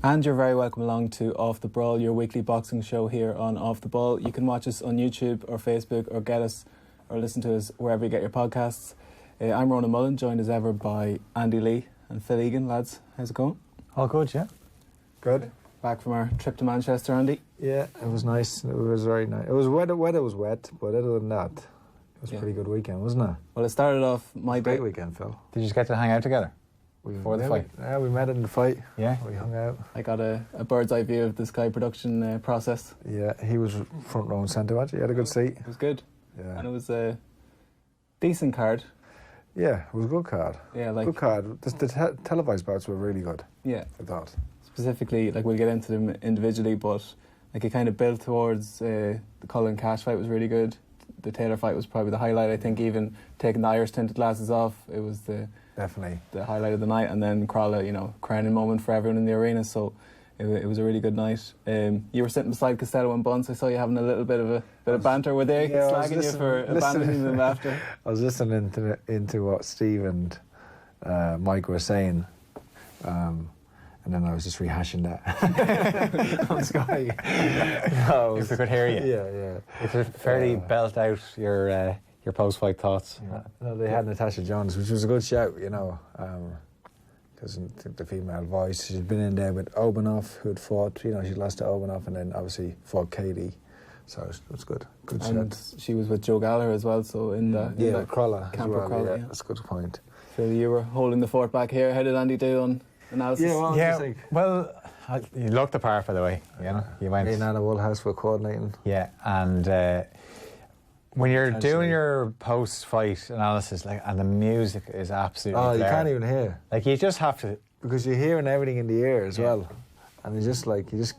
And you're very welcome along to Off the Brawl, your weekly boxing show here on Off the Ball. You can watch us on YouTube or Facebook or get us or listen to us wherever you get your podcasts. I'm Ronan Mullen, joined as ever by Andy Lee and Phil Egan. Lads, how's it going? All good, yeah. Good. Back from our trip to Manchester, Andy? Yeah, it was nice. It was very nice. It was weather was wet, but other than that, it was a pretty good weekend, wasn't it? Well, it started off my day. Great weekend, Phil. Did you just get to hang out together before the fight? We met in the fight. Yeah. We hung out. I got a bird's eye view of the Sky production process. Yeah, he was front row and centre, actually. He had a good seat. It was good. Yeah. And it was a decent card. Yeah, it was a good card. Yeah, like... Good card. The televised bouts were really good. Yeah. I thought. Specifically, like, we'll get into them individually, but like, it kind of built towards the Cullen Cash fight was really good. The Taylor fight was probably the highlight. I think even taking the Irish tinted glasses off, it was definitely the highlight of the night. And then Crolla, you know, crowning moment for everyone in the arena. So it was a really good night. You were sitting beside Costello and Bunce. I saw you having a little bit of banter. Were they slagging you for abandoning them after? I was listening into what Steve and Mike were saying. And then I was just rehashing that on Sky. If we could hear you. Yeah. You could fairly belt out your post-fight thoughts. Yeah. No, they had Natasha Jones, which was a good shout, you know, because the female voice. She'd been in there with Obanoff, who had fought, you know, she lost to Obanoff and then obviously fought Katie. So it was good. Good and shout. she was with Joe Gallagher as well, so in that Crolla camp as well. Crolla, yeah, that's a good point. So you were holding the fort back here. How did Andy do on analysis? You looked the part, by the way. You know, you went in Anna Woolhouse were coordinating. Yeah, and when you're doing your post-fight analysis, like, and the music is absolutely you can't even hear. Like, you just have to, because you're hearing everything in the ear as well, and you're just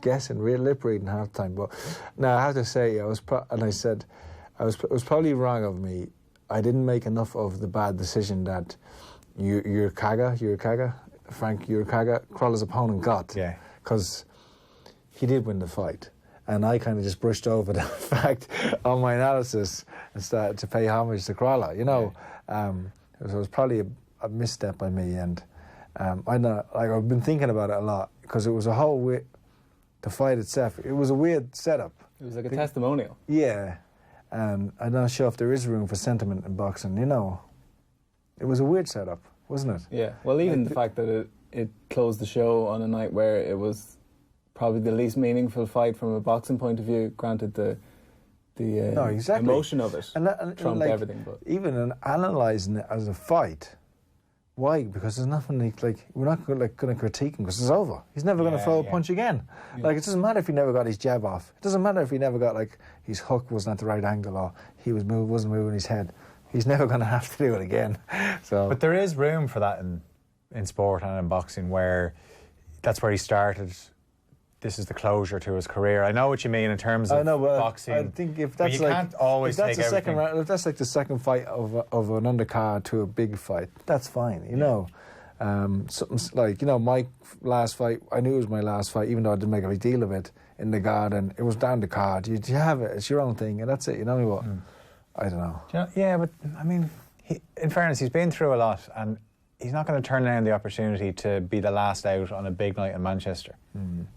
guessing, lip reading half the time. But now I have to say, it was probably wrong of me. I didn't make enough of the bad decision that Frank Urkaga, Crolla's opponent, got. Yeah. Because he did win the fight. And I kind of just brushed over that fact on my analysis and started to pay homage to Crolla, you know. It was probably a misstep by me. And I know, like, I've been thinking about it a lot because it was a whole the fight itself. It was a weird setup. It was like a testimonial. Yeah. And I'm not sure if there is room for sentiment in boxing, you know. It was a weird setup, wasn't it? Yeah, well, even the fact that it closed the show on a night where it was probably the least meaningful fight from a boxing point of view, granted the emotion of it trumped like, everything. But even in analysing it as a fight, why? Because there's nothing like we're not going to critique him because it's over. He's never going to throw a punch again. Yeah. Like, it doesn't matter if he never got his jab off. It doesn't matter if he never got, like, his hook wasn't at the right angle or he wasn't moving his head. He's never going to have to do it again. So, but there is room for that in sport and in boxing, where that's where he started. This is the closure to his career. I know what you mean in terms of boxing. I think if that's can't always if that's take the second round, if that's like the second fight of an undercard to a big fight, that's fine. You know, something like, you know, my last fight. I knew it was my last fight, even though I didn't make a big deal of it in the garden. It was down the card. You have it. It's your own thing, and that's it. You know what? I don't know. Yeah, but I mean, in fairness, he's been through a lot, and he's not going to turn down the opportunity to be the last out on a big night in Manchester.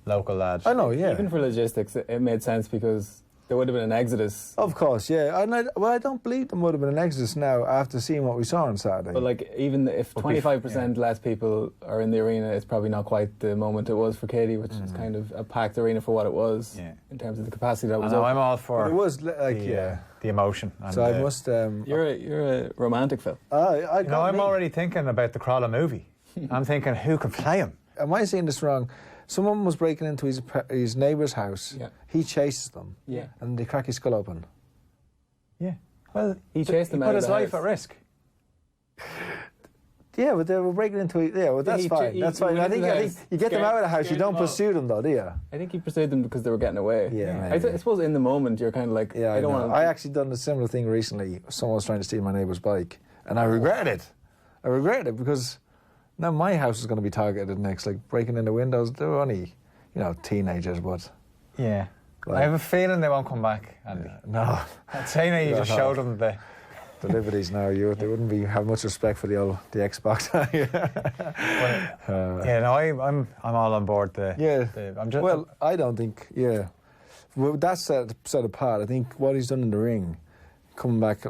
Local lad. I know, yeah. Even for logistics, it made sense because there would have been an exodus. Of course, yeah. I don't believe there would have been an exodus now after seeing what we saw on Saturday. But, like, even if 25% less people are in the arena, it's probably not quite the moment it was for Katie, which is kind of a packed arena for what it was in terms of the capacity that was. I'm all for. But it was like the emotion. And so I must. You're a romantic, Phil. I'm already thinking about the Crolla movie. I'm thinking, who could play him? Am I saying this wrong? Someone was breaking into his neighbour's house. Yeah. He chases them. Yeah. And they crack his skull open. Yeah. Well, he chased them out. He put his life at risk. Yeah, but they were breaking into it. Yeah, well, that's fine. That's fine. I think you get them out of the house. You don't pursue them, though, do you? I think he pursued them because they were getting away. Yeah. I suppose in the moment you're kind of like, I don't want to. I actually done a similar thing recently. Someone was trying to steal my neighbour's bike, and I regretted it. I regretted it because now my house is going to be targeted next. Like, breaking in the windows. They were only, you know, teenagers, but yeah. Like, I have a feeling they won't come back, Andy. No. I'd say now you just showed them the the liberties now. They wouldn't have much respect for the Xbox. I'm all on board. I don't think. Yeah, well, that's set apart. I think what he's done in the ring, coming back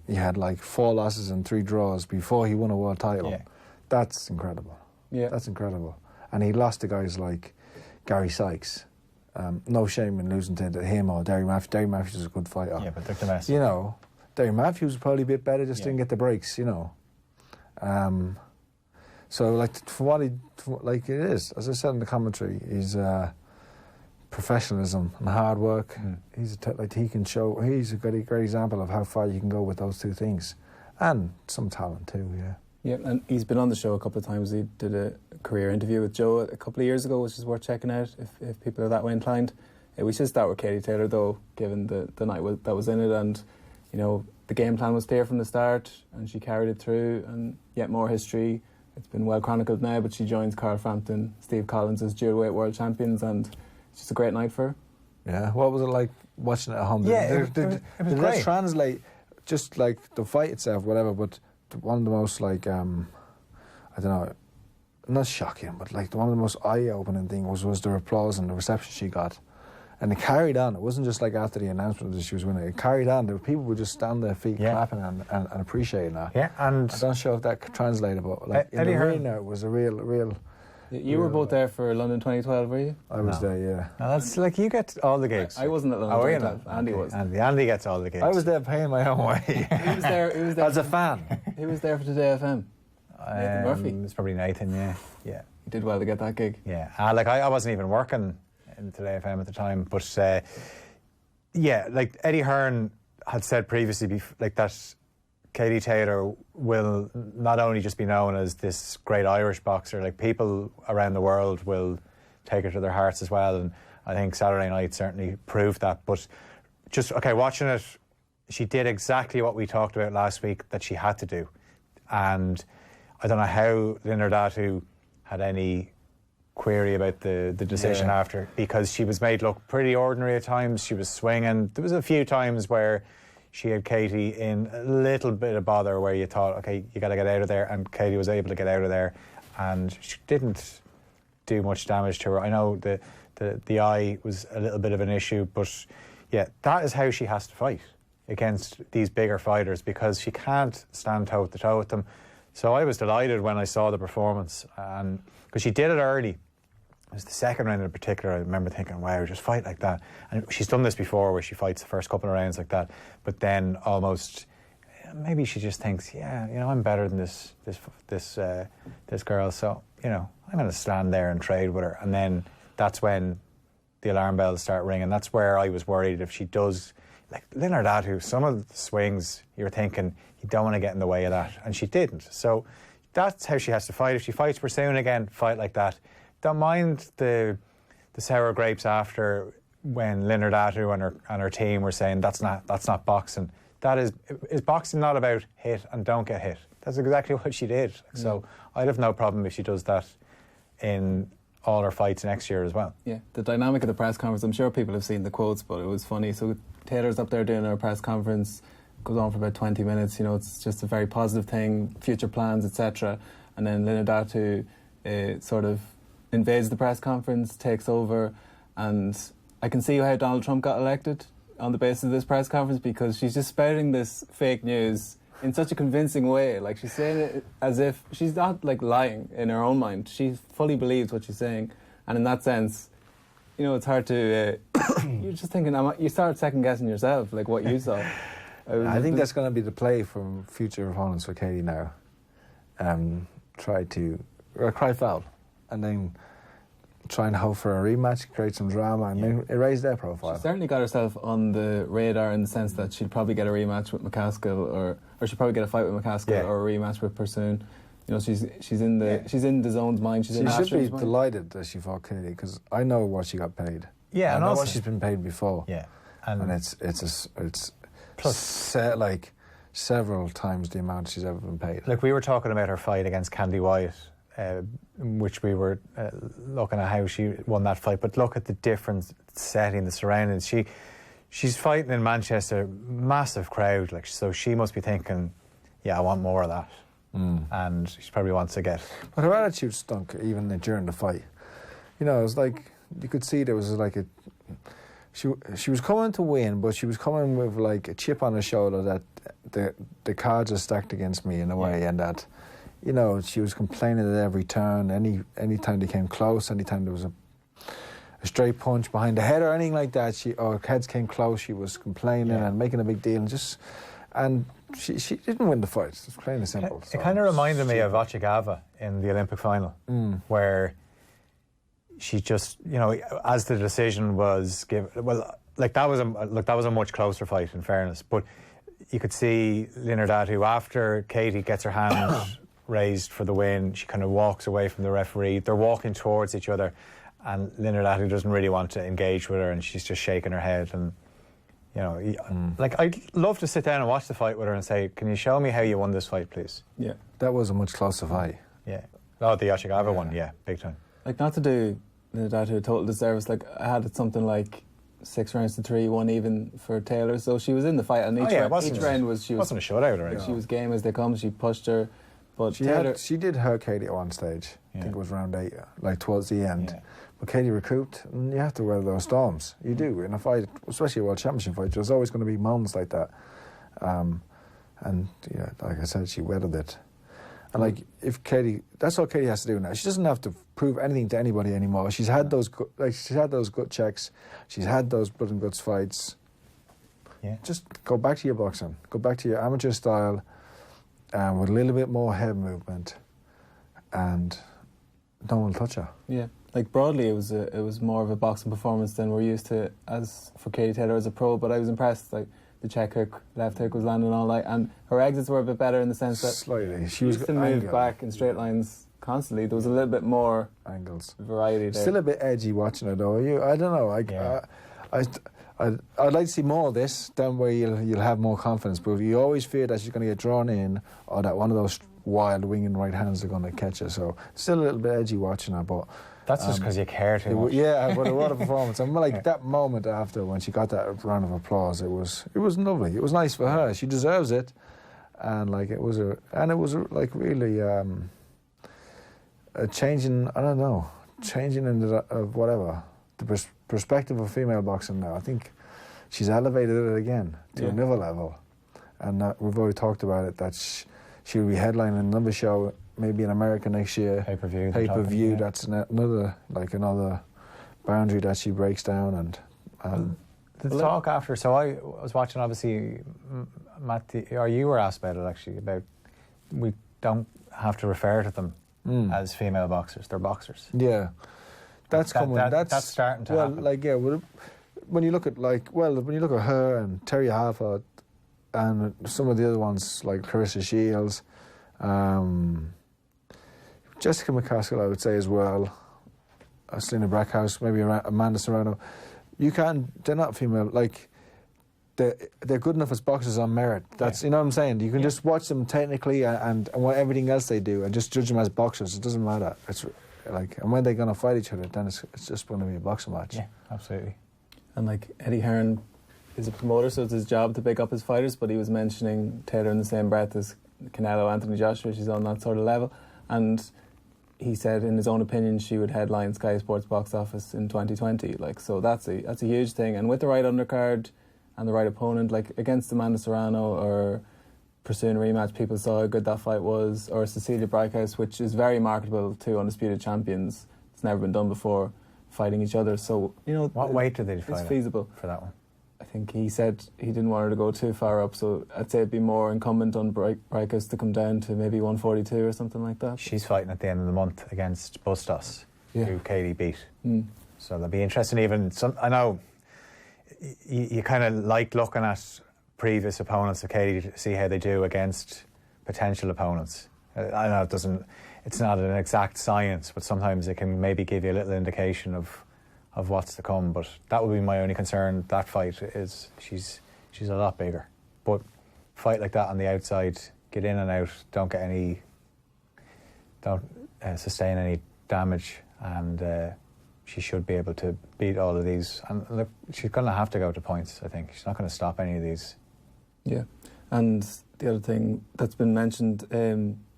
he had 4 losses and 3 draws before he won a world title. Yeah. That's incredible. Yeah, that's incredible. And he lost to guys like Gary Sykes. No shame in losing to him or Derry Matthews. Derry Matthews is a good fighter. Yeah, but they're domestic. You know, Derry Matthews was probably a bit better, just didn't get the breaks, you know. So, for what it is, as I said in the commentary, he's professionalism and hard work. He's he can show. He's a great example of how far you can go with those 2 things, and some talent too. Yeah. Yeah, and he's been on the show a couple of times. He did a career interview with Joe a couple of years ago, which is worth checking out if people are that way inclined. We should start with Katie Taylor, though, given the night that was in it. And, you know, the game plan was clear from the start, and she carried it through. And yet more history. It's been well chronicled now, but she joins Carl Frampton, Steve Collins as dual weight world champions, and it's just a great night for her. Yeah, what was it like watching it at home? Yeah, it was great. Translate, just like the fight itself, whatever, but one of the most I don't know, not shocking, but one of the most eye-opening things was the applause and the reception she got. And it carried on. It wasn't just after the announcement that she was winning. It carried on. There were people would just stand their feet clapping and appreciating that. Yeah, and I'm not sure if that translated, but in the arena it was a real. You were both there for London 2012, were you? I was there, yeah. No, that's you get all the gigs. I wasn't at London 2012. Andy was. Andy gets all the gigs. I was there paying my own way. He was there as a fan. Who was there for Today FM? Nathan Murphy. It was probably Nathan, yeah. He did well to get that gig. Yeah, I wasn't even working in Today FM at the time, but Eddie Hearn had said previously that Katie Taylor will not only just be known as this great Irish boxer, people around the world will take her to their hearts as well, and I think Saturday night certainly proved that. But just, watching it, she did exactly what we talked about last week that she had to do. And I don't know how Linda Datu had any query about the decision after, because she was made look pretty ordinary at times. She was swinging. There was a few times where she had Katie in a little bit of bother where you thought, okay, you got to get out of there, and Katie was able to get out of there, and she didn't do much damage to her. I know the eye was a little bit of an issue, but yeah, that is how she has to fight against these bigger fighters, because she can't stand toe-to-toe with them. So I was delighted when I saw the performance, and because she did it early. It was the second round in particular. I remember thinking, wow, just fight like that. And she's done this before, where she fights the first couple of rounds like that, but then almost maybe she just thinks, I'm better than this girl, so I'm going to stand there and trade with her. And then that's when the alarm bells start ringing. That's where I was worried if she does, Linda Datu, some of the swings you were thinking you don't want to get in the way of that, and she didn't. So that's how she has to fight. If she fights Pursuing again, fight like that. Don't mind the sour grapes after, when Linda Datu and her team were saying that's not boxing. That is boxing not about hit and don't get hit. That's exactly what she did. So I'd have no problem if she does that in all her fights next year as well. Yeah, the dynamic of the press conference, I'm sure people have seen the quotes, but it was funny. So Taylor's up there doing her press conference, goes on for about 20 minutes. It's just a very positive thing, future plans, etc. And then Linda Datu sort of invades the press conference, takes over, and I can see how Donald Trump got elected on the basis of this press conference, because she's just spouting this fake news in such a convincing way. She's saying it as if she's not lying in her own mind. She fully believes what she's saying, and in that sense, it's hard to. You're just thinking. You start second guessing yourself, what you saw. I think that's going to be the play from future opponents for Katie now. Cry foul, and then try and hope for a rematch, create some drama, and then erase their profile. She certainly got herself on the radar in the sense that she'd probably get a rematch with McCaskill, or she'd probably get a fight with McCaskill, or a rematch with Pursoon. She's in the zone's mind. She should be delighted that she fought Katie, because I know what she got paid. Yeah, I know what she's been paid before. Yeah, and it's plus several times the amount she's ever been paid. We were talking about her fight against Candy White, which we were looking at how she won that fight, but look at the different setting, the surroundings. she's fighting in Manchester, massive crowd, like, so she must be thinking, yeah, I want more of that. And she probably wants to get... But her attitude stunk even during the fight. You know, it was like, you could see there was like a... She was coming to win, but she was coming with like a chip on her shoulder that the cards are stacked against me in a way, and that, you know, she was complaining at every turn, any time they came close, anytime there was a straight punch behind the head or anything like that, or heads came close, she was complaining and making a big deal, and she didn't win the fight. It's plain and simple. It kind of reminded me of Ochagava in the Olympic final, where she just, you know, as the decision was given, well, like that was a much closer fight, in fairness, but you could see Linardatu, after Katie gets her hand raised for the win, she kind of walks away from the referee. They're walking towards each other, and Linardatu doesn't really want to engage with her, and she's just shaking her head. And, you know, like, I'd love to sit down and watch the fight with her and say, can you show me how you won this fight, please? Yeah. That was a much closer fight. Yeah. Oh, the Ochagava one, yeah, big time. Like, not to do Linardatu a total disservice, like, I had it something like 6 rounds to 3, 1 even for Taylor, so she was in the fight, and each round was... She wasn't a shutout or anything. She was game as they come, she pushed her, but she did hurt Katie at one stage. I think it was round 8, like towards the end. Yeah. But Katie recouped, and you have to weather those storms. You do. In a fight, especially a World Championship fight, there's always going to be moments like that. And, yeah, like I said, she weathered it. And, like, if Katie... That's all Katie has to do now. She doesn't have to prove anything to anybody anymore. She's had those... she's had those gut checks. She's had those blood and guts fights. Yeah. Just go back to your boxing. Go back to your amateur style, with a little bit more head movement, and no one will touch her. Yeah, like, broadly it was more of a boxing performance than we're used to as for Katie Taylor as a pro, but I was impressed. Like, the check hook, left hook was landing all night, and her exits were a bit better in the sense that slightly she was to move back in straight lines constantly. There was a little bit more angles, variety there. Still a bit edgy watching it though. I don't know. I'd like to see more of this. Then where you'll have more confidence, but you always fear that she's going to get drawn in, or that one of those wild winging right hands are going to catch her. So still a little bit edgy watching her, but that's just because you care too much. Yeah, but what a performance! And like that moment after when she got that round of applause, it was lovely. It was nice for her. She deserves it, and like it was like really a changing. I don't know, changing in the whatever the perspective of female boxing now. I think she's elevated it again to another level, and we've already talked about it. That she'll be headlining another show, maybe in America next year. Pay-per-view. That's another boundary that she breaks down. And the talk after. So I was watching. Obviously, Matt, or you were asked about it actually. About we don't have to refer to them as female boxers. They're boxers. Yeah, that's coming. That's starting to happen. Like when you look at her and Terry Harford and some of the other ones like Clarissa Shields. Jessica McCaskill, I would say as well. Selena Brackhouse, maybe Amanda Serrano. They're not female. Like they're good enough as boxers on merit. That's you know what I'm saying. You can just watch them technically and what everything else they do, and just judge them as boxers. It doesn't matter. It's like, and when they're going to fight each other, then it's just going to be a boxing match. Yeah, absolutely. And like Eddie Hearn is a promoter, so it's his job to pick up his fighters. But he was mentioning Taylor in the same breath as Canelo, Anthony Joshua. She's on that sort of level, and he said, in his own opinion, she would headline Sky Sports box office in 2020. Like, so that's a huge thing. And with the right undercard and the right opponent, like against Amanda Serrano or pursuing a rematch, people saw how good that fight was, or Cecilia Brackhouse, which is very marketable to undisputed champions. It's never been done before, fighting each other. So, you know, what weight did they fight? It's feasible for that one. I think he said he didn't want her to go too far up, so I'd say it'd be more incumbent on Brackhouse to come down to maybe 142 or something like that. She's fighting at the end of the month against Bustos, who Katie beat. So that'll be interesting. Even I know you kind of like looking at previous opponents of Katie to see how they do against potential opponents. I know it's not an exact science, but sometimes it can maybe give you a little indication of what's to come. But that would be my only concern. That fight is she's a lot bigger. But fight like that on the outside, get in and out, don't sustain any damage, and she should be able to beat all of these. And look, she's going to have to go to points, I think. She's not going to stop any of these. Yeah. And the other thing that's been mentioned,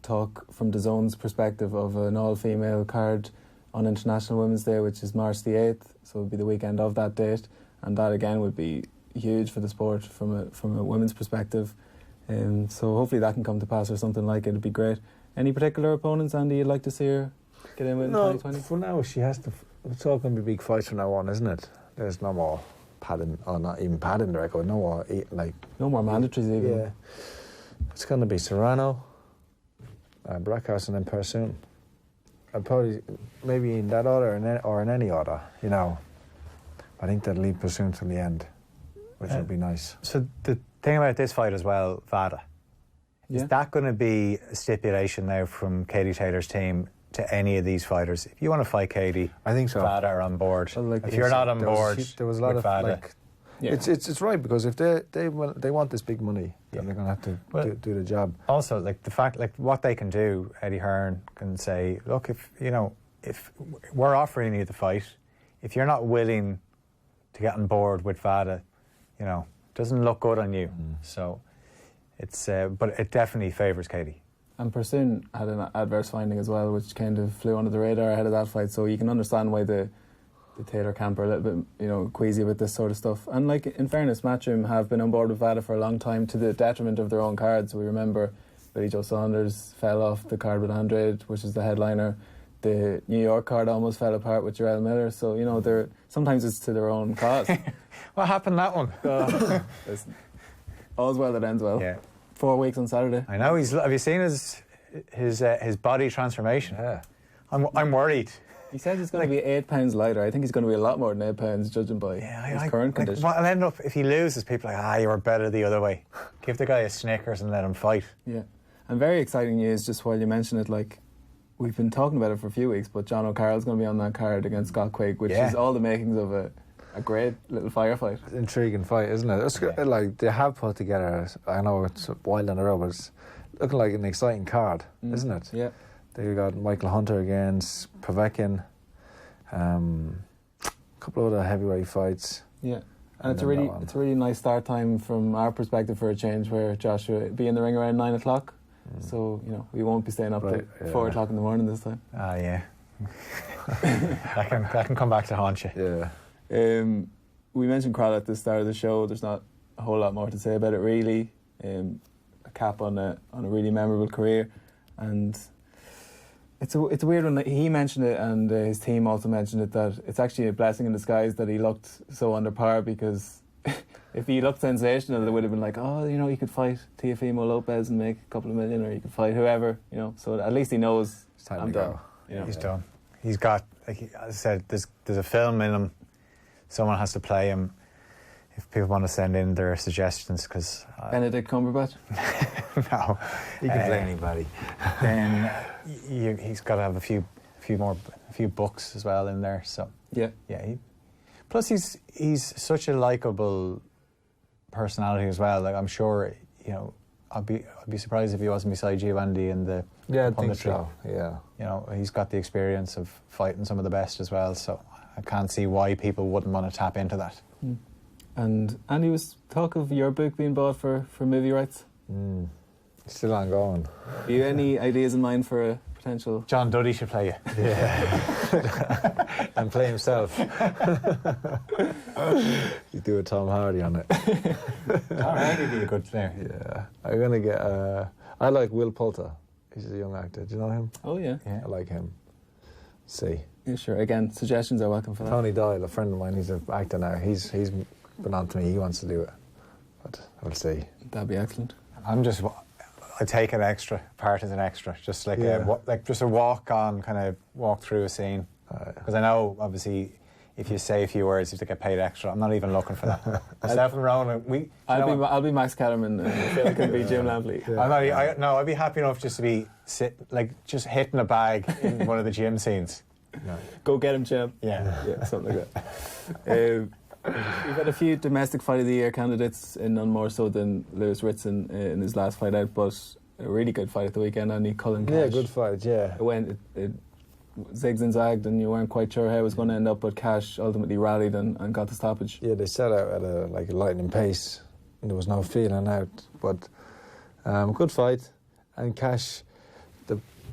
talk from DAZN's perspective of an all-female card on International Women's Day, which is March the 8th, so it would be the weekend of that date, and that again would be huge for the sport from a women's perspective. So hopefully that can come to pass or something like it. It'd be great. Any particular opponents, Andy, you'd like to see her get in with in 2020? For now she has to. It's all going to be big fights from now on, isn't it? There's no more padding, or not even padding the record. No more no more mandatories even. Yeah, it's going to be Serrano, Brackhurst, and then Pursoon. I'd probably maybe in that order or in any order, you know. I think they'll leave Pursoon till the end, which would be nice. So the thing about this fight as well, VADA, is that going to be a stipulation now from Katie Taylor's team to any of these fighters? If you want to fight Katie, I think so. VADA are on board. Well, if you're not on board, there was a lot of VADA, it's right, because if they want this big money, then they're going to have to do the job. Also, like the fact, like what they can do, Eddie Hearn can say, look, if we're offering you the fight, if you're not willing to get on board with VADA, it doesn't look good on you. So it's, but it definitely favours Katie. And Pursoon had an adverse finding as well, which kind of flew under the radar ahead of that fight. So you can understand why the Taylor camp are a little bit, queasy with this sort of stuff. And like, in fairness, Matchroom have been on board with VADA for a long time to the detriment of their own cards. We remember Billy Joe Saunders fell off the card with Andrade, which is the headliner. The New York card almost fell apart with Jarrell Miller. So, they're sometimes it's to their own cause. What happened that one? Listen, all's well that ends well. Yeah. 4 weeks on Saturday. I know. Have you seen his body transformation? Yeah. I'm worried. He says he's going to be 8 pounds lighter. I think he's going to be a lot more than 8 pounds, judging by his current condition. What'll end up if he loses? People are like, you were better the other way. Give the guy a Snickers and let him fight. Yeah, and very exciting news. Just while you mention it, like we've been talking about it for a few weeks, but John O'Carroll's going to be on that card against Scott Quigg, which is all the makings of a great little firefight. Intriguing fight, isn't it? It's like they have put together. I know it's a while down the road, but it's looking like an exciting card, isn't it? Yeah. They got Michael Hunter against Povetkin. A couple of other heavyweight fights. Yeah, and it's a really nice start time from our perspective for a change, where Joshua will be in the ring around 9 o'clock. So we won't be staying up till 4 o'clock in the morning this time. Yeah. that can come back to haunt you. Yeah. We mentioned Crolla at the start of the show. There's not a whole lot more to say about it really. A cap on a really memorable career, and it's a weird one. He mentioned it, and his team also mentioned it, that it's actually a blessing in disguise that he looked so under par, because if he looked sensational, it would have been like, you could fight Teofimo Lopez and make a couple of million, or you could fight whoever, So at least he knows it's time I'm to done. go. He's done. He's got, as I said, there's a film in him. Someone has to play him. If people want to send in their suggestions, because Benedict Cumberbatch. No, He can play anybody. Then he's got to have a few books as well in there. So yeah. Plus he's such a likable personality as well. Like, I'm sure I'd be surprised if he wasn't beside you, Andy, in the I think punditry. so. Yeah. He's got the experience of fighting some of the best as well. So I can't see why people wouldn't want to tap into that. And Andy, was talk of your book being bought for movie rights? Still ongoing. Have you any ideas in mind for a potential? John Duddy should play you. Yeah. And play himself. You do a Tom Hardy on it. Tom Hardy would be a good player. Yeah. I'm going to get... I like Will Poulter. He's a young actor. Do you know him? Oh, yeah. I like him. See. Yeah, sure. Again, suggestions are welcome for that. Tony Doyle, a friend of mine, he's an actor now. He's been on to me. He wants to do it. But we'll see. That'd be excellent. I take an extra part as an extra, just like just a walk through a scene. Because I know, obviously, if you say a few words, you have to get paid extra. I'm not even looking for that. Myself and Ronan, I'll be Max Kellerman, and Phil can be Jim Lampley. Yeah. I'd be happy enough just to be just hitting a bag in one of the gym scenes. No. Go get him, champ. Yeah, something like that. We've had a few domestic Fight of the Year candidates, none more so than Lewis Ritson in his last fight out, but a really good fight at the weekend, Andy Cullen Cash. Yeah, good fight, yeah. It zigged and zagged and you weren't quite sure how it was going to end up, but Cash ultimately rallied and got the stoppage. Yeah, they set out at a lightning pace, and there was no feeling out. But good fight, and Cash,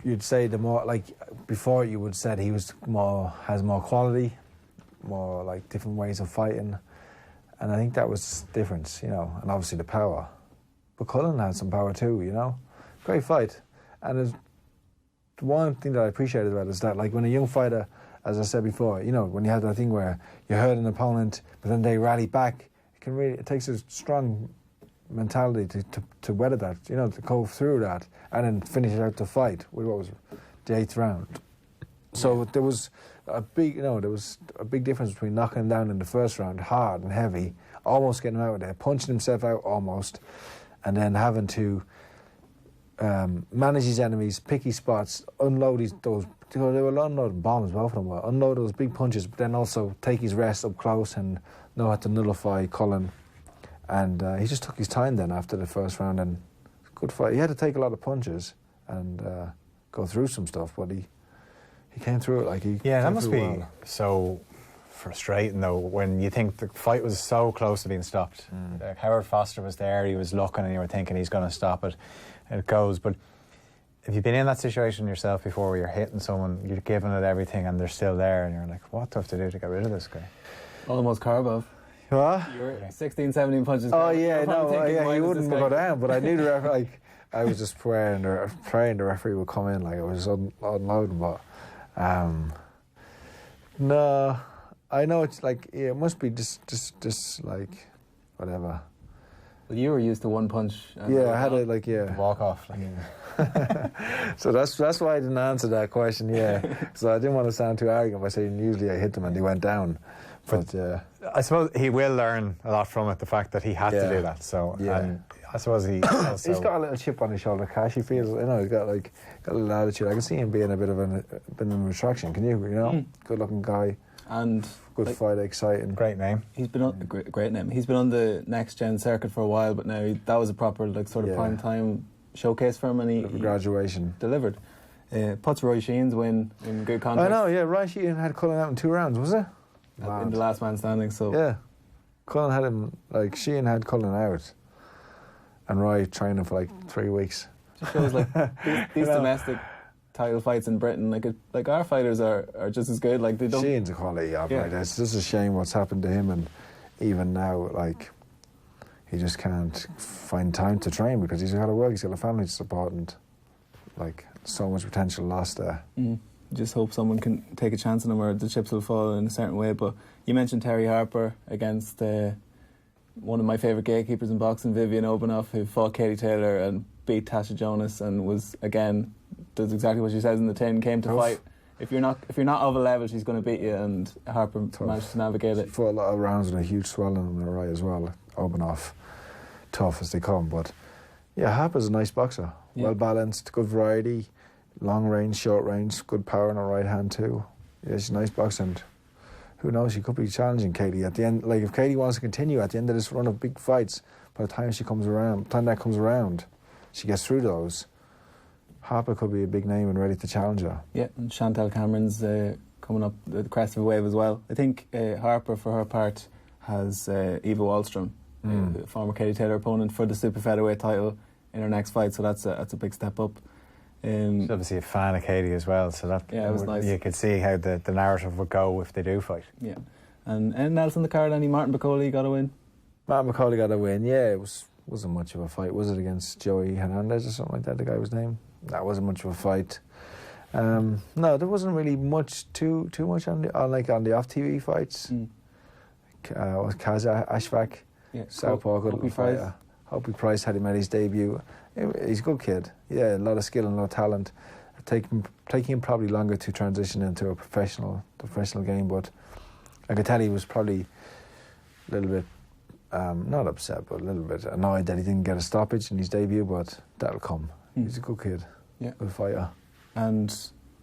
you'd say the more, like before you would said he has more quality, more like different ways of fighting, and I think that was the difference, and obviously the power. But Cullen had some power too, Great fight, and there's one thing that I appreciated about it is that, like, when a young fighter, as I said before, when you have that thing where you hurt an opponent, but then they rally back, it takes a strong mentality to weather that, to go through that and then finish out the fight with what was the 8th round. So there was a big, difference between knocking him down in the first round, hard and heavy, almost getting him out of there, punching himself out almost, and then having to manage his enemies, pick his spots, unload those. They were unloading bombs, both of them were. Unload those big punches, but then also take his rest up close and know how to nullify Cullen. And he just took his time then after the first round, and good fight. He had to take a lot of punches and go through some stuff, but he came through it like he. Yeah, that must be well. So frustrating though when you think the fight was so close to being stopped. Like Howard Foster was there, he was looking, and you were thinking he's going to stop it. And it goes, but if you've been in that situation yourself before, where you're hitting someone, you're giving it everything, and they're still there, and you're like, what do I have to do to get rid of this guy? Almost Karbov. What? You were 16, 17 punches. Oh yeah, he wouldn't go down. But I knew the referee. Like, I was just praying the referee would come in. Like, it was unloading, but no, I know it's like, it must be just like whatever. Well, you were used to one punch. Yeah, I had it Walk off. Like. So that's why I didn't answer that question. Yeah, so I didn't want to sound too arrogant by saying usually I hit them and they went down. But I suppose he will learn a lot from it, the fact that he had to do that. So and I suppose he also he's got a little chip on his shoulder, Cash. He feels, he's got a little attitude. I can see him being a bit of an attraction. Can you? Good looking guy. And good fight, exciting. Great name. He's been on great name. He's been on the next gen circuit for a while, but now that was a proper prime time showcase for him, and he graduation delivered. Puts Roy Sheehan's win in good context. I know. Yeah, Roy Sheehan had Cullen out in 2 rounds, was it? In the last man standing. So yeah, Cullen had him, Sheehan had Cullen out, and Roy training for 3 weeks. Just shows these domestic title fights in Britain, like our fighters are just as good. Like, they don't. Sheehan's a quality operator. It's just a shame what's happened to him, and even now, he just can't find time to train because he's got to work. He's got a family to support, and so much potential lost there. Just hope someone can take a chance on him, or the chips will fall in a certain way. But you mentioned Terry Harper against one of my favourite gatekeepers in boxing, Vivian Obanoff, who fought Katie Taylor and beat Tasha Jonas, and was, again, does exactly what she says in the tin, came to fight. If you're not of a level, she's going to beat you, and Harper managed to navigate it. She fought a lot of rounds with a huge swelling on her right as well. Obanoff, tough as they come, but yeah, Harper's a nice boxer. Well balanced, good variety, long range, short range, good power in her right hand too. Yeah, she's a nice boxer, and who knows, she could be challenging Katie at the end. If Katie wants to continue at the end of this run of big fights, by the time that comes around, she gets through those, Harper could be a big name and ready to challenge her. Yeah, and Chantal Cameron's coming up the crest of a wave as well. I think Harper, for her part, has Eva Wallström, the former Katie Taylor opponent, for the super featherweight title in her next fight. So that's a big step up. She's obviously a fan of Katie as well, so that it was nice. You could see how the narrative would go if they do fight. Yeah, and anything else on the card? Any Martin Bacoli got a win? Martin Bacoli got a win. Yeah, it wasn't much of a fight, was it, against Joey Hernandez or something like that? The guy was name. That wasn't much of a fight. No, there wasn't really much too much on the off TV fights. Was KSI Ashfaq, Southpaw, good fighter. Hopi Price had him at his debut. He's a good kid. Yeah, a lot of skill and a lot of talent. Taking him probably longer to transition into a professional game, but I could tell he was probably a little bit not upset, but a little bit annoyed that he didn't get a stoppage in his debut. But that'll come. He's a good kid, good fighter. And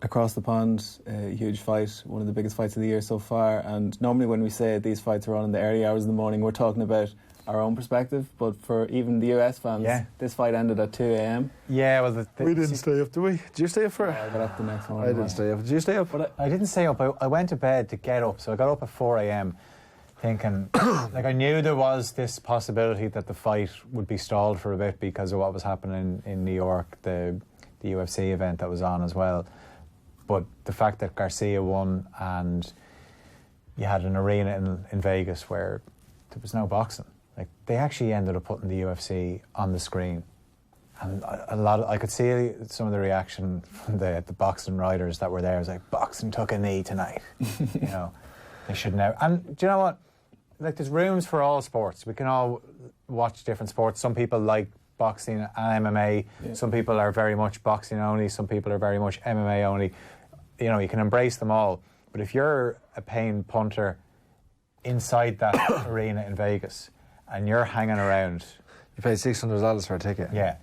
across the pond, a huge fight, one of the biggest fights of the year so far. And normally when we say these fights are on in the early hours of the morning, we're talking about our own perspective. But for even the US fans, this fight ended at 2 a.m. Yeah, well, we didn't stay up, did we? Did you stay up for it? I got up the next morning. I didn't stay up. Did you stay up? But I didn't stay up. I went to bed to get up. So I got up at 4 a.m. thinking, like, I knew there was this possibility that the fight would be stalled for a bit because of what was happening in New York, the UFC event that was on as well. But the fact that Garcia won and you had an arena in Vegas where there was no boxing. Like, they actually ended up putting the UFC on the screen. And I could see some of the reaction from the boxing writers that were there. It was like, boxing took a knee tonight. You know, they should never. And do you know what? Like, there's rooms for all sports. We can all watch different sports. Some people like boxing and MMA. Yeah. Some people are very much boxing only. Some people are very much MMA only. You know, you can embrace them all. But if you're a paying punter inside that arena in Vegas and you're hanging around... You paid $600 for a ticket. Yeah.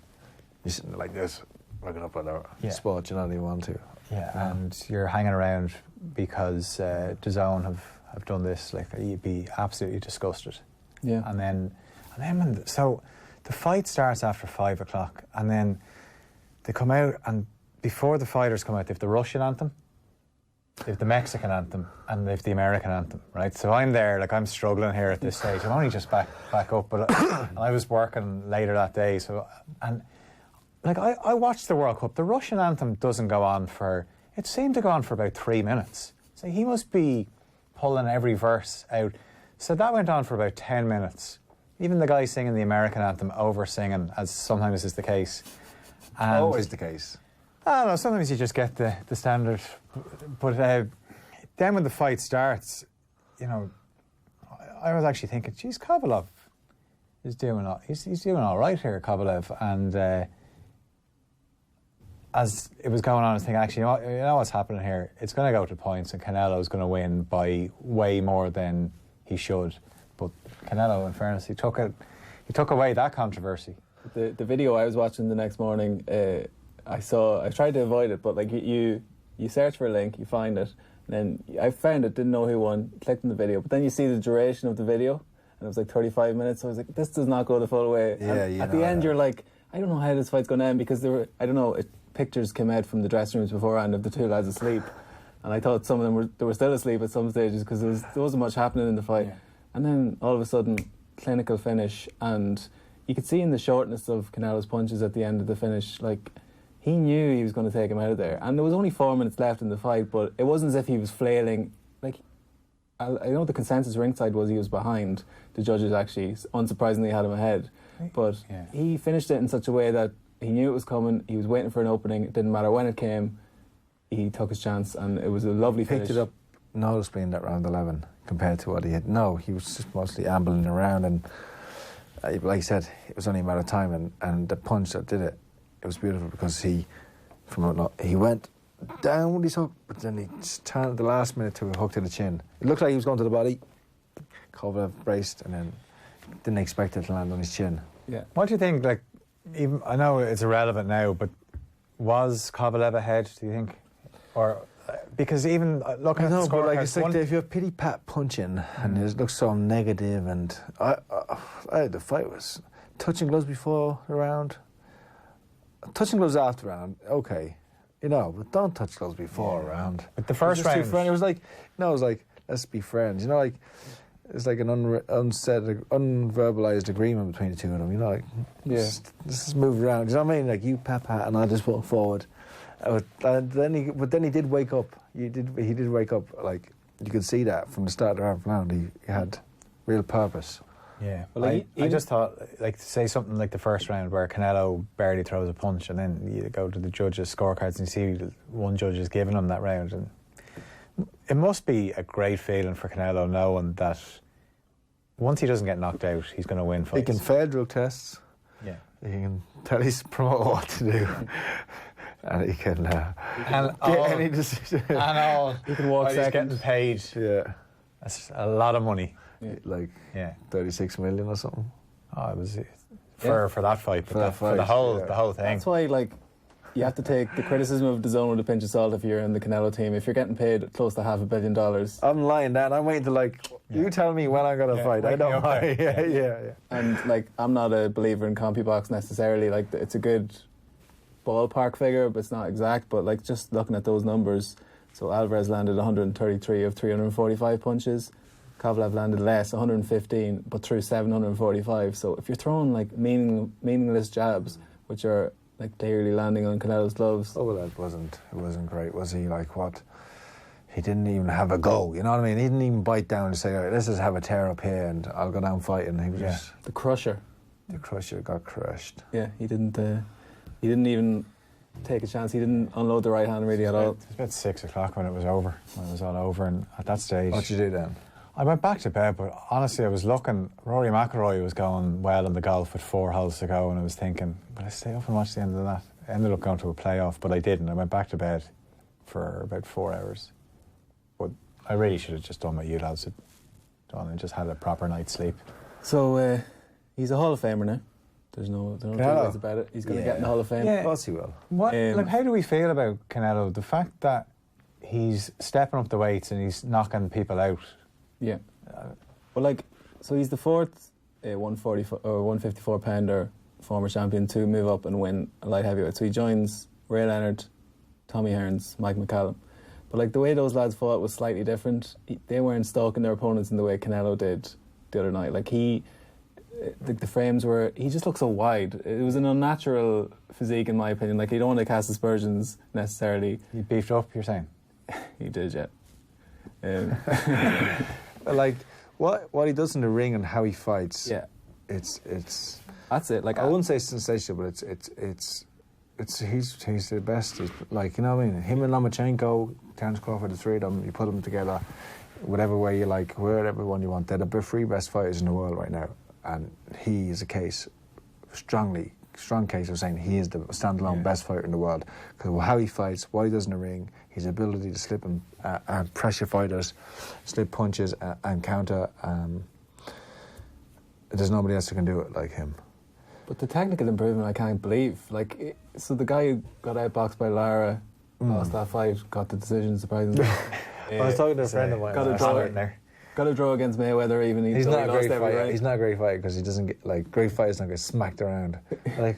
You're sitting like this, looking up at the spot you don't even want to. Yeah, and you're hanging around because DAZN have done this. Like, you'd be absolutely disgusted. Yeah. And then so the fight starts after 5 o'clock, and then they come out, and before the fighters come out, they have the Russian anthem, they have the Mexican anthem, and they have the American anthem, right? So I'm there, like, I'm struggling here at this stage. I'm only just back up, but I was working later that day, so, and like, I watched the World Cup. The Russian anthem doesn't go on it seemed to go on for about 3 minutes. So he must be pulling every verse out. So that went on for about 10 minutes. Even the guy singing the American anthem over-singing, as sometimes is the case. And always the case. I don't know, sometimes you just get the standard. But then when the fight starts, you know, I was actually thinking, geez, Kovalev is doing all right here, Kovalev. And as it was going on, I was thinking, actually, you know what's happening here? It's going to go to points, and Canelo's going to win by way more than he should. But Canelo, in fairness, he took away that controversy. The video I was watching the next morning, I tried to avoid it, but like you search for a link, you find it, and then I found it, didn't know who won, clicked on the video, but then you see the duration of the video, and it was like 35 minutes, so I was like, this does not go the full way. Yeah, and at the end, you're like, I don't know how this fight's going to end, because pictures came out from the dressing rooms beforehand of the two lads asleep, and I thought some of them were still asleep at some stages because there wasn't much happening in the fight. Yeah. And then all of a sudden, clinical finish, and you could see in the shortness of Canelo's punches at the end of the finish, like, he knew he was going to take him out of there. And there was only 4 minutes left in the fight, but it wasn't as if he was flailing. Like, I know the consensus ringside was he was behind. The judges actually, unsurprisingly, had him ahead. But he finished it in such a way that he knew it was coming. He was waiting for an opening. It didn't matter when it came. He took his chance, and it was a lovely finish. Picked it up noticeably in that round 11 compared to what he had. No, he was just mostly ambling around, and like I said, it was only a matter of time, and the punch that did it, it was beautiful because he went down with his hook, but then he just turned at the last minute to a hook to the chin. It looked like he was going to the body. Kovalev braced, and then didn't expect it to land on his chin. Yeah. What do you think, like, even, I know it's irrelevant now, but was Kovalev ahead, do you think? Or because even looking at the score, like, it's like if you have pity pat punching and it looks so negative, and the fight was touching gloves before the round, touching gloves after the round, okay, you know, but don't touch gloves before a round. But the first round, it was like let's be friends, you know, like. It's like an unverbalized agreement between the two of them. You know, like, let's just move around. You know what I mean? Like, you pat, and I just walk forward. But then he did wake up. He did wake up. Like, you could see that from the start of the round. He had real purpose. Yeah. Well, I just thought, like, say something like the first round where Canelo barely throws a punch, and then you go to the judges' scorecards and you see one judge is giving him that round, and it must be a great feeling for Canelo knowing that once he doesn't get knocked out, he's going to win fights. He can fail drug tests. Yeah. He can tell his promoter what to do. And he can get any decision. And all. He can walk seconds. He's getting paid. Yeah. That's a lot of money. Yeah. Like 36 million or something. Oh, it was for that fight. For the whole thing. That's why, like, you have to take the criticism of the zone with a pinch of salt if you're in the Canelo team. If you're getting paid close to $500 million, I'm lying down. I'm waiting to you tell me when I'm going to fight. I don't mind. Yeah. And like, I'm not a believer in CompuBox necessarily. Like, it's a good ballpark figure, but it's not exact. But like, just looking at those numbers, so Alvarez landed 133 of 345 punches. Kovalev landed less, 115, but threw 745. So if you're throwing like meaningless jabs, which are like clearly landing on Canelo's gloves. Oh, well, it wasn't great, was he? Like, what? He didn't even have a go, you know what I mean? He didn't even bite down and say, all right, let's just have a tear up here and I'll go down fighting. He was just... The crusher. The crusher got crushed. Yeah, he didn't even take a chance. He didn't unload the right hand really at all. It was about 6 o'clock when it was over, when it was all over, and at that stage... What'd you do then? I went back to bed, but honestly I was looking, Rory McIlroy was going well in the golf with 4 holes to go, and I was thinking, will I stay up and watch the end of that? I ended up going to a playoff, but I didn't. I went back to bed for about 4 hours. But I really should have just done what you lads had done and just had a proper night's sleep. So he's a Hall of Famer now. There's no two ways about it. He's going to get in the Hall of Fame. Yeah. Of course he will. What, how do we feel about Canelo? The fact that he's stepping up the weights and he's knocking people out. Yeah. Well, like, so he's the fourth 154 pounder former champion to move up and win a light heavyweight. So he joins Ray Leonard, Tommy Hearns, Mike McCallum. But like, the way those lads fought was slightly different. They weren't stalking their opponents in the way Canelo did the other night. Like, the frames were, he just looked so wide. It was an unnatural physique, in my opinion. Like, you don't want to cast aspersions necessarily. He beefed up, you're saying? He did, yeah. Like, what he does in the ring and how he fights. Yeah, it's that's it. Like, I wouldn't say sensational, but it's he's the best. He's, like, you know what I mean? Him and Lomachenko, Terence Crawford, the three of them, you put them together, whatever way you like, wherever one you want. They're the three best fighters in the world right now, and he is a strong case of saying he is the standalone best fighter in the world, because how he fights, what he does in the ring, his ability to slip and pressure fighters, slip punches and counter. There's nobody else who can do it like him. But the technical improvement, I can't believe. Like, so the guy who got outboxed by Lara, lost that fight, got the decision, surprisingly. I was talking to a friend of mine. Got a draw against Mayweather, even. He's not a great fighter. He's not a great fighter because he doesn't get, like, great fighters don't get smacked around. Like,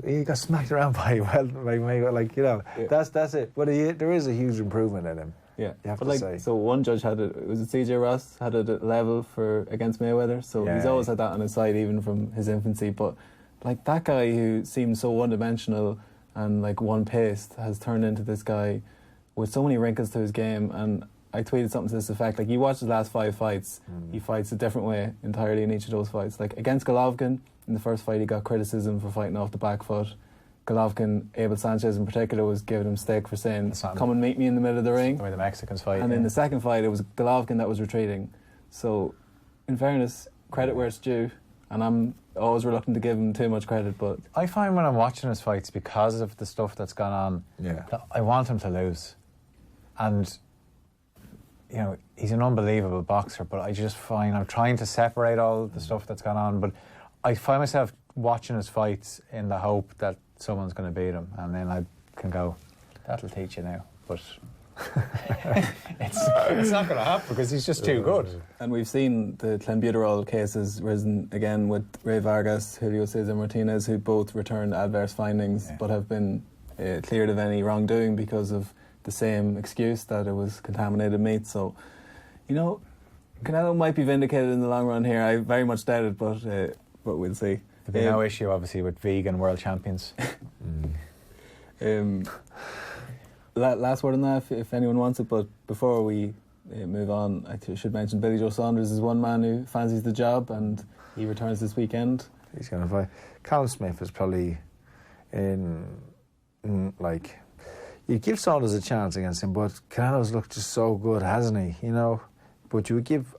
he got smacked around by Mayweather. Like, you know, that's it. But there is a huge improvement in him. Yeah, you have but to like, say. So one judge had it. Was it CJ Ross had it at level against Mayweather? So he's always had that on his side, even from his infancy. But like, that guy who seemed so one-dimensional and like one-paced has turned into this guy with so many wrinkles to his game. And I tweeted something to this effect: like, you watch his last 5 fights, he fights a different way entirely in each of those fights. Like, against Golovkin in the first fight, he got criticism for fighting off the back foot. Golovkin, Abel Sanchez in particular, was giving him stick for saying, come and meet me in the middle of the ring. The way the Mexicans fight. And in the second fight, it was Golovkin that was retreating. So, in fairness, credit where it's due. And I'm always reluctant to give him too much credit, but... I find when I'm watching his fights, because of the stuff that's gone on, that I want him to lose. And, you know, he's an unbelievable boxer, but I just find I'm trying to separate all the stuff that's gone on, but I find myself watching his fights in the hope that someone's going to beat him, and then I can go, that'll teach you now. But it's not going to happen because he's just too good. And we've seen the clenbuterol cases risen again with Ray Vargas, Julio Cesar Martinez, who both returned adverse findings but have been cleared of any wrongdoing because of the same excuse that it was contaminated meat. So, you know, Canelo might be vindicated in the long run here. I very much doubt it, but we'll see. There'll be no issue, obviously, with vegan world champions. Last word on that, if anyone wants it, but before we move on, I should mention Billy Joe Saunders is one man who fancies the job, and he returns this weekend. He's going to fight. Callum Smith is probably like, you'd give Saunders a chance against him, but Canelo's looked just so good, hasn't he? You know, but you would give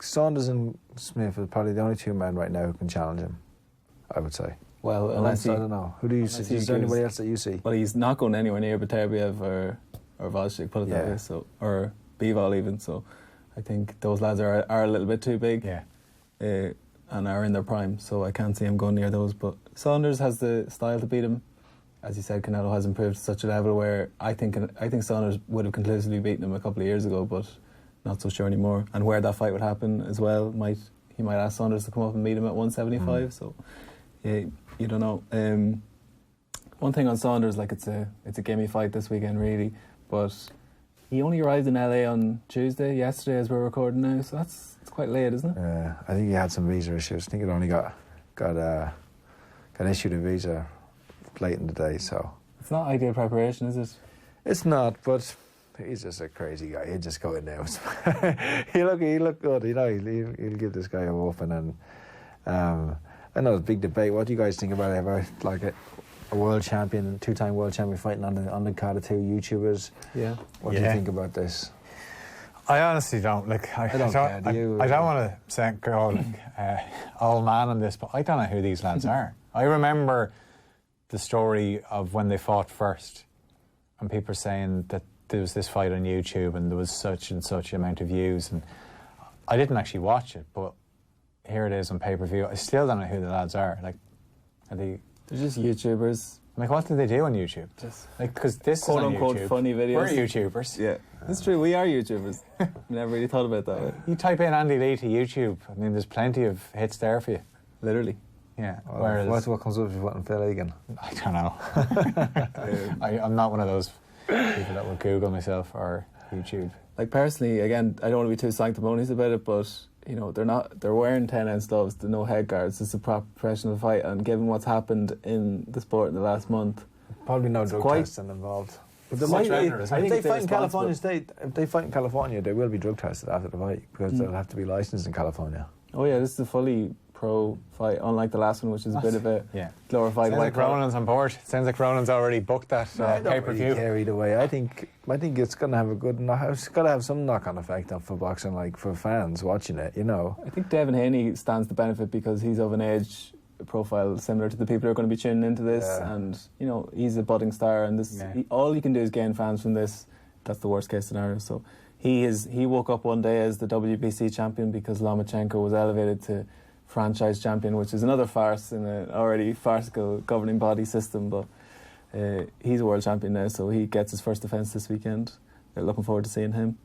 Saunders and Smith are probably the only two men right now who can challenge him, I would say. Well, I don't know. Who do you see? Is there anybody else that you see? Well, he's not going anywhere near Beterbiev or Volchik, put it that way, so, or Bivol even, so I think those lads are a little bit too big and are in their prime, so I can't see him going near those. But Saunders has the style to beat him. as you said, Canelo has improved to such a level where I think Saunders would have conclusively beaten him a couple of years ago, but not so sure anymore. And where that fight would happen as well, he might ask Saunders to come up and meet him at 175. So yeah, you don't know. One thing on Saunders, like it's a gimme fight this weekend really, but he only arrived in LA on yesterday as we're recording now, so it's quite late, isn't it? Yeah, I think he had some visa issues. I think it only got issued a visa late in the day, so it's not ideal preparation, is it? It's not, but he's just a crazy guy. He'll just go in there. he look good, you know. He'll give this guy a whooping. And I know it's a big debate. What do you guys think about it? About like a world champion, 2-time world champion fighting on the card of 2 YouTubers? Yeah. What do you think about this? I honestly don't. Like, I don't care. I don't want to go like old man on this, but I don't know who these lads are. I remember the story of when they fought first, and people were saying that there was this fight on YouTube and there was such and such amount of views, and I didn't actually watch it, but here it is on pay-per-view. I still don't know who the lads are. Like, are they? They're just YouTubers. Like, what do they do on YouTube? Just like, because this quote is on unquote YouTube. Funny videos. We're YouTubers. Yeah, that's true. We are YouTubers. Never really thought about it that way. You type in Andy Lee to YouTube. I mean, there's plenty of hits there for you. Literally. Yeah. Well, what comes up if you want Phil Egan? I don't know. I'm not one of those people that will Google myself or YouTube. Like, personally, again, I don't want to be too sanctimonious about it, but you know, they're wearing 10-ounce gloves, there's no head guards. It's a proper professional fight, and given what's happened in the sport in the last month, probably no drug testing involved. But if they fight in California, they will be drug tested after the fight because they'll have to be licensed in California. Oh yeah, this is a fully pro fight, unlike the last one, which is a bit of a glorified white. Sounds like Ronan's on board. Sounds like Ronan's already booked that pay-per-view. Really care either way. I think it's going to have it's got to have some knock-on effect for boxing, like for fans watching it. You know. I think Devin Haney stands to benefit because he's of an age profile similar to the people who are going to be tuning into this, and you know, he's a budding star, and this all you can do is gain fans from this. That's the worst case scenario. So he woke up one day as the WBC champion because Lomachenko was elevated to franchise champion, which is another farce in an already farcical governing body system, but he's a world champion now, so he gets his first defence this weekend. Looking forward to seeing him.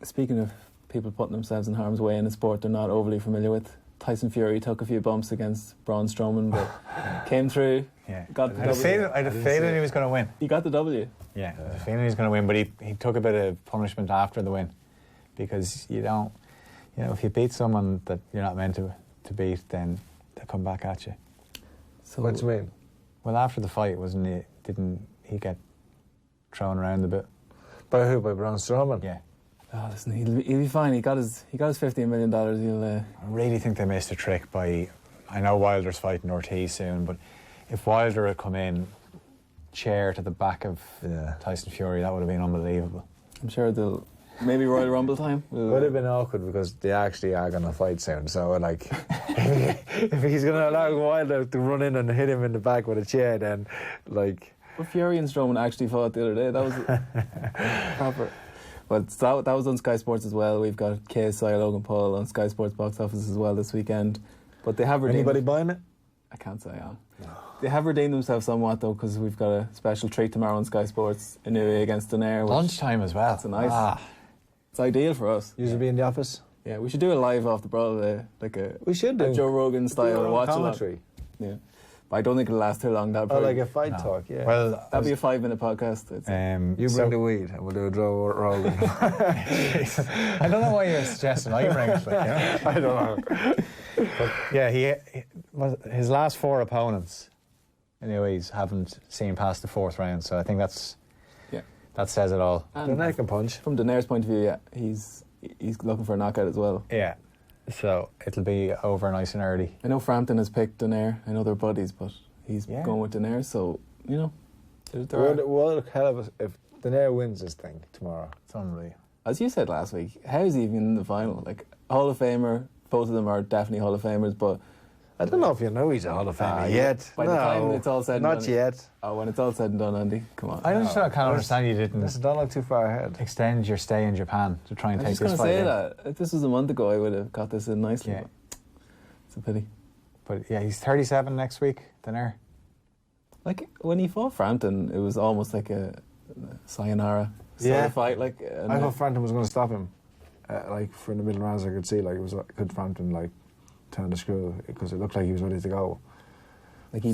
Speaking of people putting themselves in harm's way in a sport they're not overly familiar with, Tyson Fury took a few bumps against Braun Strowman, but came through. Yeah, got the W. I had a feeling he was going to win. He got the W. Yeah, I had a feeling he was going to win, but he took a bit of punishment after the win, because you don't. You know, if you beat someone that you're not meant to beat, then they come back at you. So what do you mean? Well, after the fight, didn't he get thrown around a bit? By who? By Braun Strowman? Yeah. Oh, listen, he'll be fine. He got his $15 million. I really think they missed a trick by. I know Wilder's fighting Ortiz soon, but if Wilder had come in, chair to the back of Tyson Fury, that would have been unbelievable. I'm sure they'll. Maybe Royal Rumble time. It would have been awkward because they actually are going to fight soon. So, like, if he's going to allow Wilder to run in and hit him in the back with a chair, then, like. But Fury and Strowman actually fought the other day. That was proper. But that was on Sky Sports as well. We've got KSI Logan Paul on Sky Sports box office as well this weekend. But they have redeemed. Anybody buying it? I can't say. No. They have redeemed themselves somewhat though, because we've got a special treat tomorrow on Sky Sports. Inoue against Donaire. Lunchtime as well. That's a nice. It's ideal for us. You should be in the office. Yeah, we should do a live off the BRAWL, we should do a Joe Rogan style watch commentary. Yeah, but I don't think it'll last too long. Like a fight talk. Yeah. Well, that'll be a 5-minute podcast. You bring the weed, and we'll do a Joe Rogan. I don't know why you're suggesting I bring it. Like, I don't know. But yeah, his last 4 opponents, anyways, haven't seen past the 4th round. So I think that says it all. Donaire can punch. From Donaire's point of view, he's looking for a knockout as well. Yeah. So it'll be over nice and early. I know Frampton has picked Donaire. I know they're buddies, but he's going with Donaire. So you know, what hell of if Donaire wins this thing tomorrow? It's unreal. As you said last week, how is he even in the final? Like, Hall of Famer. Both of them are definitely Hall of Famers, but I don't know if you know he's a Hall of Famer yet. By the time it's all said and done. Not yet. Oh, when it's all said and done, Andy, come on. I just can't understand you didn't. Don't look too far ahead. Extend your stay in Japan to try and take this fight. I was just going to say that. If this was a month ago, I would have got this in nicely. Yeah. It's a pity. But yeah, he's 37 next week, Donaire. Like, when he fought Frampton, it was almost like a sayonara sort of fight. Like, I thought Frampton was going to stop him. Like, for in the middle rounds, I could see, like, it was could Frampton, like, turn the screw, because it looked like he was ready to go. Like, he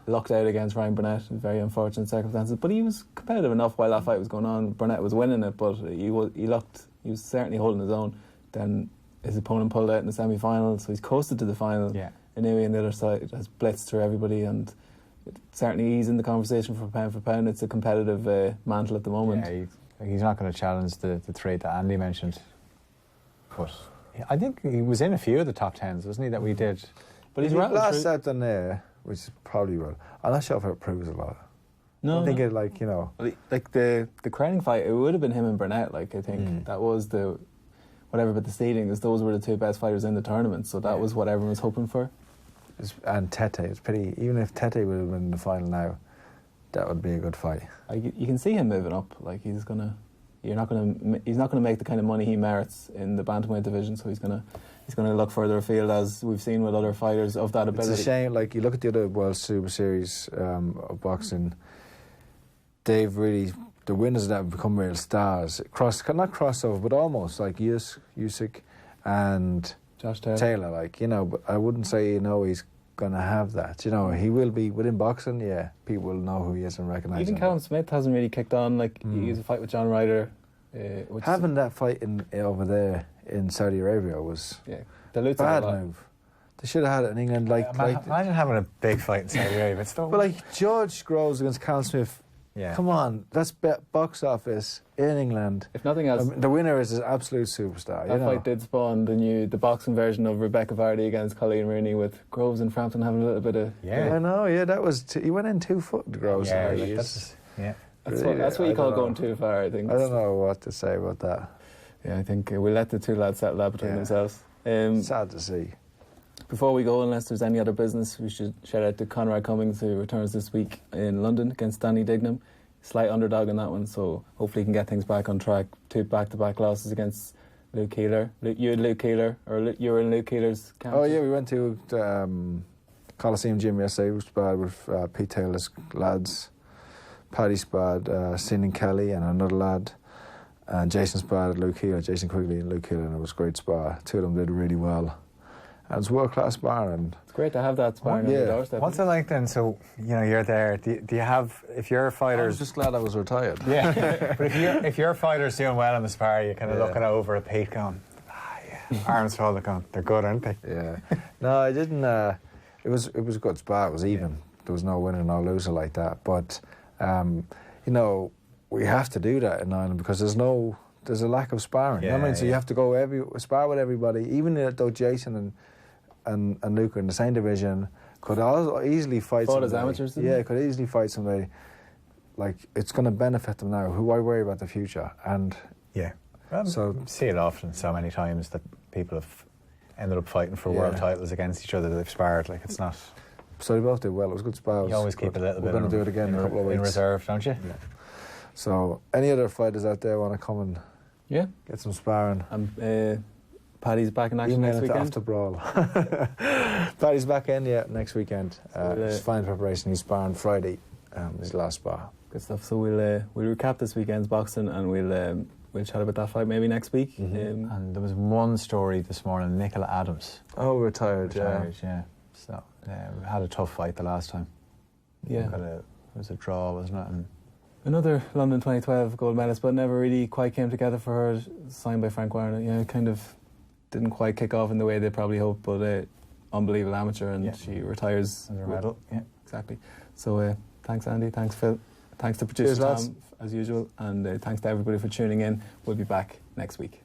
lucked out against Ryan Burnett in very unfortunate circumstances, but he was competitive enough while that fight was going on. Burnett was winning it, but he was certainly holding his own. Then his opponent pulled out in the semi-final, so he's coasted to the final. Yeah. Inoue on the other side has blitzed through everybody, and certainly he's in the conversation for pound. It's a competitive mantle at the moment. Yeah, he's not going to challenge the three that Andy mentioned. But I think he was in a few of the top tens, wasn't he, that we did. But he's last out Donaire, which probably will. I'm not sure if it proves a lot. No, I think it, like, you know. Like the crowning fight, it would have been him and Burnett. Like, I think that was the whatever, but the seedings, those were the two best fighters in the tournament, so that was what everyone was hoping for. And Tete, it's pretty. Even if Tete would have been in the final now, that would be a good fight. You can see him moving up. Like, he's not gonna make the kind of money he merits in the bantamweight division. So he's gonna look further afield, as we've seen with other fighters of that ability. It's a shame. Like, you look at the other World Super Series of boxing, they've really, the winners of that have become real stars. Not crossover, but almost, like Usyk and Josh Taylor, like, you know. But I wouldn't say, you know, he's going to have that. You know, he will be within boxing. Yeah, people will know who he is and recognise him. Even Callum Smith hasn't really kicked on. Like, he has a fight with John Ryder. Having that fight over there in Saudi Arabia was a bad move. They should have had it in England. Imagine having a big fight in Saudi Arabia. But like, George Groves against Callum Smith. Yeah. Come on, that's box office in England. If nothing else, the winner is an absolute superstar. That fight did spawn the boxing version of Rebecca Vardy against Colleen Rooney, with Groves and Frampton having a little bit of. Yeah, I know. Yeah, that was. He went in 2 foot, Groves. Yeah, that's what you call going too far, I think. I don't know what to say about that. Yeah, I think we'll let the two lads settle that between themselves. Sad to see. Before we go, unless there's any other business, we should shout out to Conrad Cummings, who returns this week in London against Danny Dignam. Slight underdog in that one, so hopefully he can get things back on track. 2 back-to-back losses against Luke Keeler. You had Luke Keeler, or you were in Luke Keeler's camp? Oh yeah, we went to Coliseum Gym yesterday. It was bad with Pete Taylor's lads. Paddy Spad, Cinan Kelly and another lad. And Jason Spad, Luke Keeler, Jason Quigley and Luke Keeler, and it was a great spar. 2 of them did really well. And it's world-class sparring. It's great to have that sparring on your doorstep. What's it like then? So, you know, you're there. Do you have, if you're a fighter... I was just glad I was retired. Yeah. But if your fighter's doing well in the spar, you're kind of looking over at Pete going, arms folded going, they're good, aren't they? Yeah. No, I didn't... It was a good spar. It was even. There was no winner, no loser like that. But, you know, we have to do that in Ireland because there's a lack of sparring. You know what I mean? So you have to go spar with everybody, even though Jason and Luke are in the same division, could also easily fight somebody. As amateurs, could easily fight somebody. Like, it's going to benefit them now. Who I worry about the future. And so see it often so many times that people have ended up fighting for world titles against each other that they've sparred. Like, it's not. So they both did well. It was a good spar. You always keep a little bit. We're going to do it again in a couple of weeks in reserve, don't you? Yeah. So any other fighters out there want to come and get some sparring? Paddy's back in action next weekend. After BRAWL. Paddy's back in, next weekend. It's fine preparation. He's sparring Friday. His last spar. Good stuff. So we'll recap this weekend's boxing, and we'll chat about that fight maybe next week. Mm-hmm. And there was one story this morning. Nicola Adams. Oh, retired. Yeah. So we had a tough fight the last time. Yeah. It was a draw, wasn't it? And another London 2012 gold medalist, but never really quite came together for her. Signed by Frank Warner. Yeah, kind of didn't quite kick off in the way they probably hoped, but unbelievable amateur, and she retires as a medal. Yeah, exactly. So thanks, Andy. Thanks, Phil. Thanks to producer Tom, as usual, and thanks to everybody for tuning in. We'll be back next week.